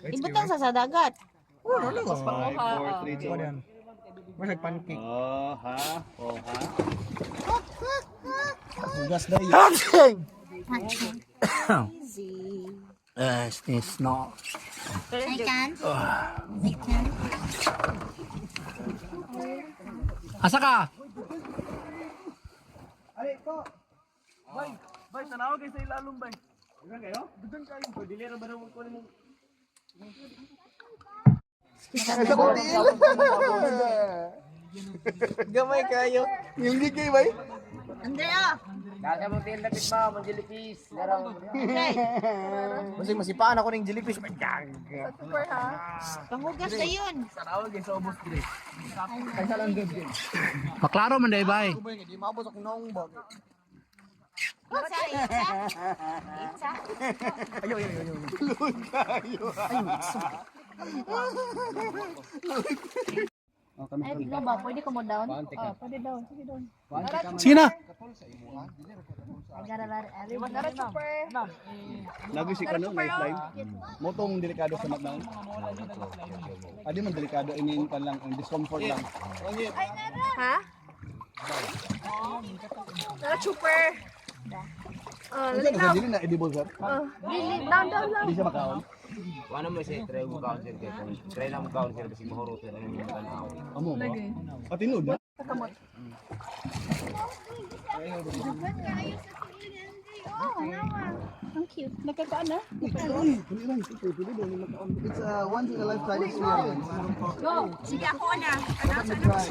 Ibutang sa dagat. Ano lang? 5, 4, 3, 2, 1. Masag pancake. Oh, ha? Oh, ha? Hugas na yun. Easy. It's not. I can. Asa ka? Bay, tanaw kayo sa ilalong, bay. Dugan kayo? Dugan kayo. Pwede lera ba naman ko mo? Gamay kayo. Yung gigay ba? Andrea. Kaya mo tayo lapit ba? Manjilipis. Okay. Masipaan ako ng jellyfish. Panghugas na yun. Tanaw kayo sa ubos, Dre. Maklaro man day bay. Isa, isa. Ay, ikaw ba? Pwede ko mo down? Oh, pwede down. Pwede down. Sige na. Magara super. Lagi si Kano, lifeline. Motong delikado sa matnaon. Adi man delikado, inin pa lang, ang discomfort lang. Ha? Nara super. Kasi sa dili na edible, sir. Down lang. Hindi siya makaon. Ano mo siya? Try mo kaon siya. Try na mo kaon siya kasi mahurutin ang yung tanaw. Amo ba? Patinod na. Ang cute. Nagkakaan na? It's a once in a lifetime experience. Go. Sige ako na. Dapat mag-try.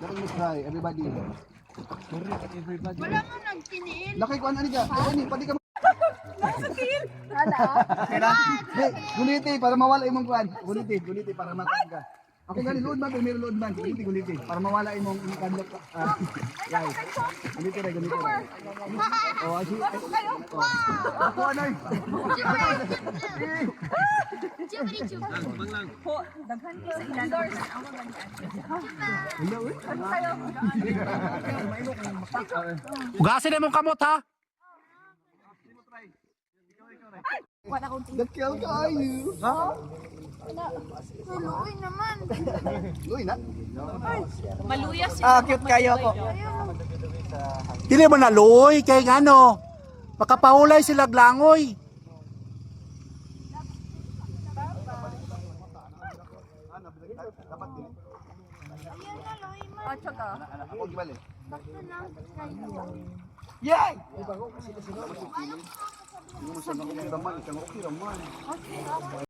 Dapat mag-try, everybody. Wala mo nagtiniin. Lakay ko ano ka? Ano, pati ka Hala. Hey, guliti para mawala imong kuan. Guliti para makuan ka. Ako gani load man, pero load man. Guliti para mawala imong kanlok. Guys. Guliti ra. Oh, asi. Ako ano? Po, daghan ko sa ilan doors. Ako ganyan. Hugasin mo kamot ha. Dakil kayo. Luoy naman. Uy na. Maluyas Cute kayo ako. Dili mo naluoy kay ngano. Makapahulay sila glangoy. Oh, tsaka. Ako gibali. Yay! Ano mo sa nakukilaman, isang okay raman.